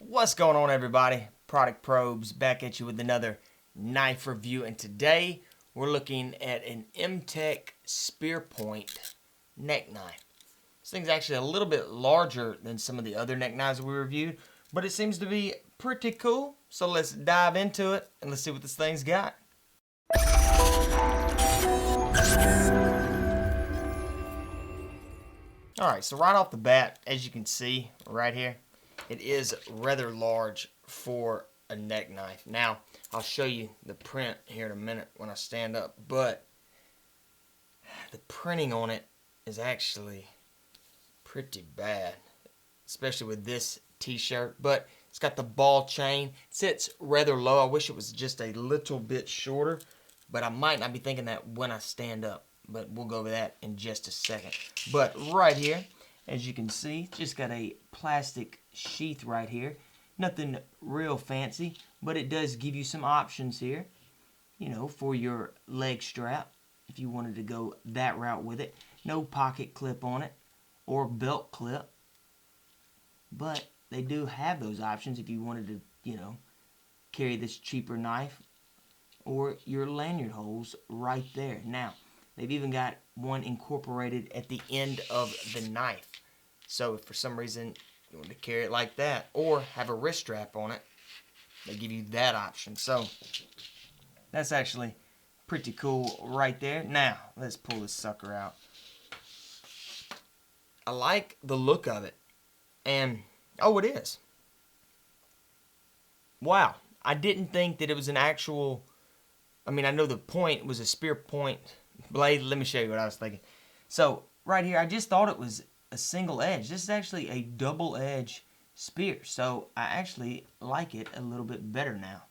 What's going on, everybody? Product Probes back at you with another knife review, and today we're looking at an MTech spear point neck knife. This thing's actually a little bit larger than some of the other neck knives we reviewed, but it seems to be pretty cool. So let's dive into it and let's see what this thing's got. Alright, so right off the bat, as you can see right here, it is rather large for a neck knife. Now, I'll show you the print here in a minute when I stand up, but the printing on it is actually pretty bad, especially with this t-shirt. But it's got the ball chain, it sits rather low. I wish it was just a little bit shorter, but I might not be thinking that when I stand up, but we'll go over that in just a second. But right here, as you can see, just got a plastic sheath right here. Nothing real fancy, but it does give you some options here, you know, for your leg strap if you wanted to go that route with it. No pocket clip on it or belt clip, but they do have those options if you wanted to, you know, carry this cheaper knife, or your lanyard holes right there. Now, they've even got one incorporated at the end of the knife. So if for some reason you want to carry it like that or have a wrist strap on it, they give you that option. So that's actually pretty cool right there. Now, let's pull this sucker out. I like the look of it. And, oh, it is. Wow. I didn't think that it was an actual, I mean, I know the point was a spear point blade. Let me show you what I was thinking. So, right here, I just thought it was a single edge. This is actually a double edge spear. So, I actually like it a little bit better now.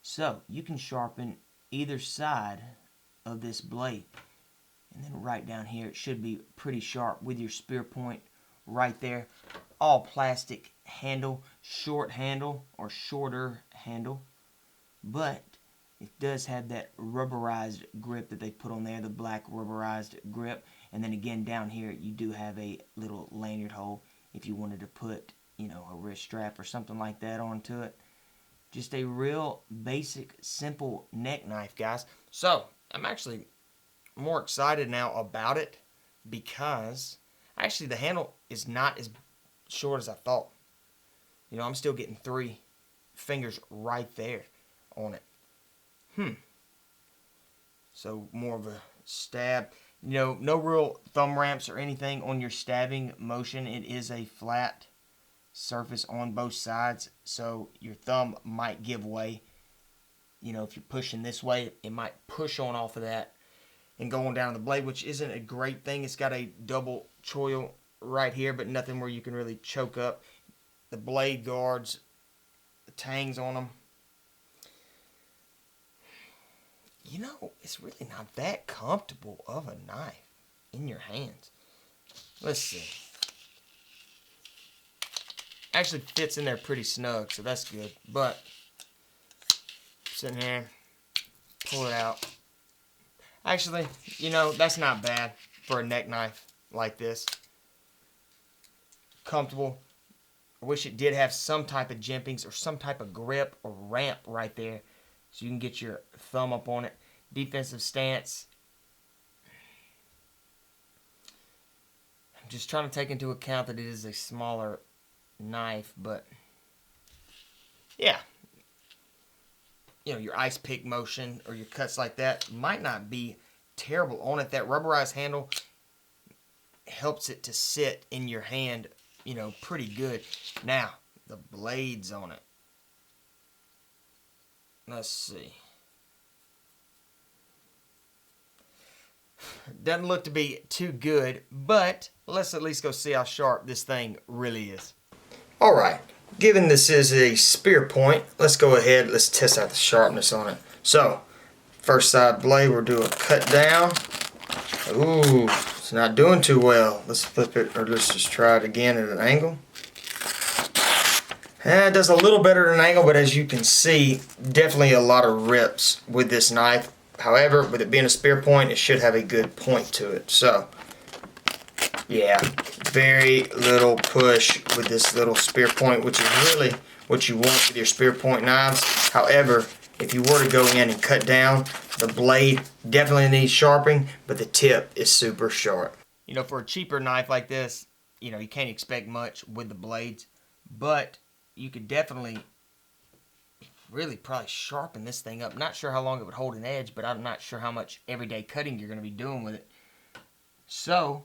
So, you can sharpen either side of this blade. And then right down here, it should be pretty sharp with your spear point right there. All plastic handle, short handle or shorter handle. But it does have that rubberized grip that they put on there, the black rubberized grip. And then again, down here, you do have a little lanyard hole if you wanted to put, you know, a wrist strap or something like that onto it. Just a real basic, simple neck knife, guys. So, I'm actually more excited now about it because actually the handle is not as short as I thought. You know, I'm still getting 3 fingers right there on it. So more of a stab. You know, no real thumb ramps or anything on your stabbing motion. It is a flat surface on both sides, so your thumb might give way. You know, if you're pushing this way, it might push on off of that and go on down the blade, which isn't a great thing. It's got a double choil right here, but nothing where you can really choke up. The blade guards, the tangs on them. You know, it's really not that comfortable of a knife in your hands. Let's see. Actually fits in there pretty snug, so that's good. But, sitting here, pull it out. Actually, you know, that's not bad for a neck knife like this. Comfortable. I wish it did have some type of jimpings or some type of grip or ramp right there, so you can get your thumb up on it. Defensive stance. I'm just trying to take into account that it is a smaller knife, but yeah. You know, your ice pick motion or your cuts like that might not be terrible on it. That rubberized handle helps it to sit in your hand, you know, pretty good. Now, the blades on it. Let's see. Doesn't look to be too good, but let's at least go see how sharp this thing really is. Alright, given this is a spear point, let's go ahead, let's test out the sharpness on it. So, first side blade, we'll do a cut down. Ooh, it's not doing too well. Let's flip it, or let's just try it again at an angle. It does a little better at an angle, but as you can see, definitely a lot of rips with this knife. However, with it being a spear point, it should have a good point to it. So, Yeah, very little push with this little spear point, which is really what you want with your spear point knives. However, if you were to go in and cut down, the blade definitely needs sharpening, but the tip is super sharp. You know, for a cheaper knife like this, you know, you can't expect much with the blades, but you could definitely really probably sharpen this thing up. Not sure how long it would hold an edge, but I'm not sure how much everyday cutting you're going to be doing with it. So,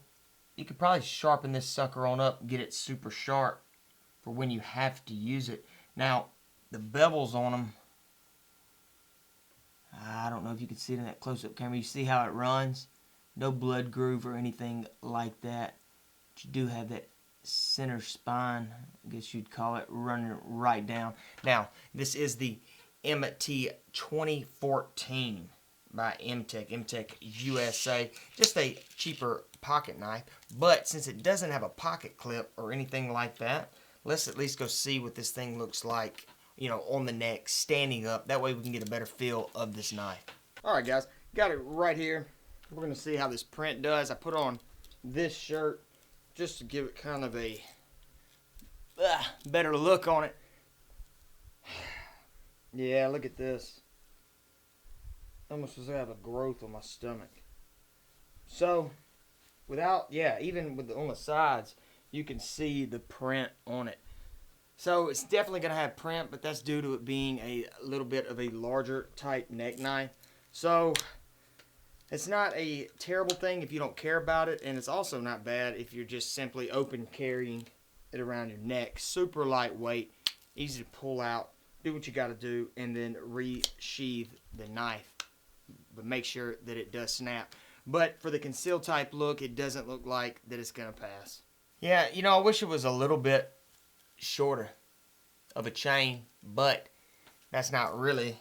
you could probably sharpen this sucker on up, get it super sharp for when you have to use it. Now, the bevels on them, I don't know if you can see it in that close-up camera. You see how it runs? No blood groove or anything like that. But you do have that center spine, I guess you'd call it, running right down. Now, this is the MT-20-14 by MTech USA. Just a cheaper pocket knife, but since it doesn't have a pocket clip or anything like that, let's at least go see what this thing looks like, you know, on the neck, standing up. That way we can get a better feel of this knife. Alright guys, got it right here. We're going to see how this print does. I put on this shirt just to give it kind of a better look on it. Yeah, look at this. Almost as if I have a growth on my stomach. So, even with on the sides, you can see the print on it. So it's definitely going to have print, but that's due to it being a little bit of a larger type neck knife. So it's not a terrible thing if you don't care about it, and it's also not bad if you're just simply open carrying it around your neck. Super lightweight, easy to pull out, do what you got to do, and then re-sheath the knife. But make sure that it does snap. But for the concealed type look, it doesn't look like that it's going to pass. Yeah, you know, I wish it was a little bit shorter of a chain, but that's not really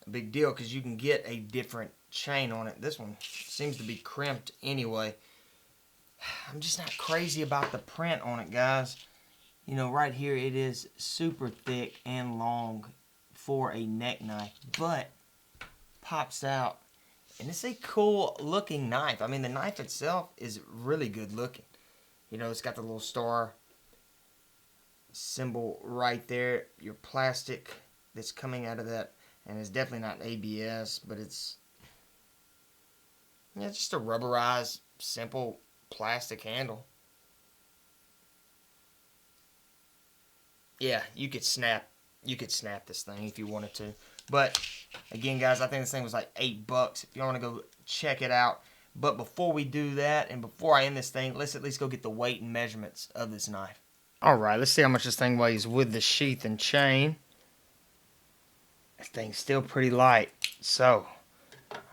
a big deal because you can get a different chain on it. This one seems to be crimped anyway. I'm just not crazy about the print on it, guys. You know, right here it is super thick and long for a neck knife, but pops out. And it's a cool looking knife. I mean, the knife itself is really good looking. You know, it's got the little star symbol right there. Your plastic that's coming out of that, and it's definitely not ABS, but it's just a rubberized, simple plastic handle. Yeah, you could snap this thing if you wanted to. But again, guys, I think this thing was like $8 if you want to go check it out. But before we do that, and before I end this thing, let's at least go get the weight and measurements of this knife. Alright, let's see how much this thing weighs with the sheath and chain. This thing's still pretty light, so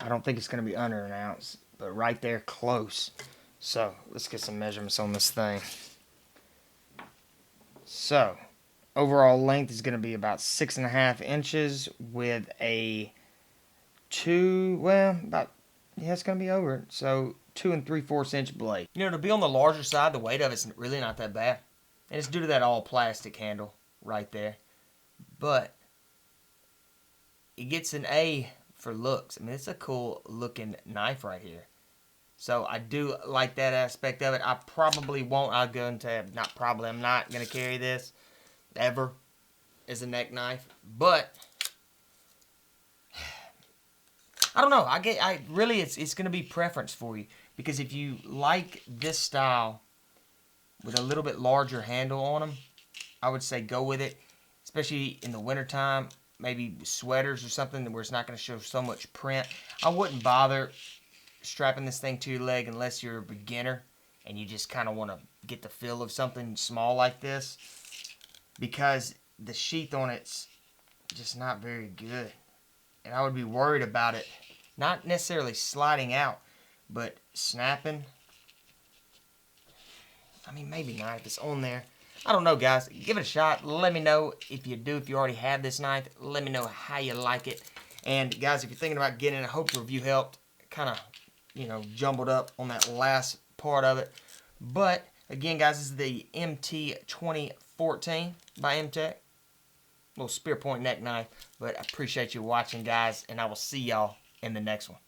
I don't think it's going to be under an ounce, but right there close. So let's get some measurements on this thing. So overall length is going to be about 6.5 inches with a it's going to be over it. So 2 3/4 inch blade. You know, to be on the larger side, the weight of it's really not that bad. And it's due to that all plastic handle right there. But it gets an A for looks. I mean, it's a cool looking knife right here. So I do like that aspect of it. I probably won't. I'm not going to carry this ever as a neck knife. But I don't know. It's going to be preference for you. Because if you like this style with a little bit larger handle on them, I would say go with it. Especially in the wintertime, maybe sweaters or something where it's not going to show so much print. I wouldn't bother strapping this thing to your leg unless you're a beginner and you just kind of want to get the feel of something small like this. Because the sheath on it's just not very good. And I would be worried about it not necessarily sliding out, but snapping. I mean, maybe not if it's on there. I don't know, guys. Give it a shot. Let me know if you do. If you already have this knife, let me know how you like it. And, guys, if you're thinking about getting it, I hope the review helped. Kind of, you know, jumbled up on that last part of it. But, again, guys, this is the MT-20-14 by MTech. Little spear point neck knife. But I appreciate you watching, guys, and I will see y'all in the next one.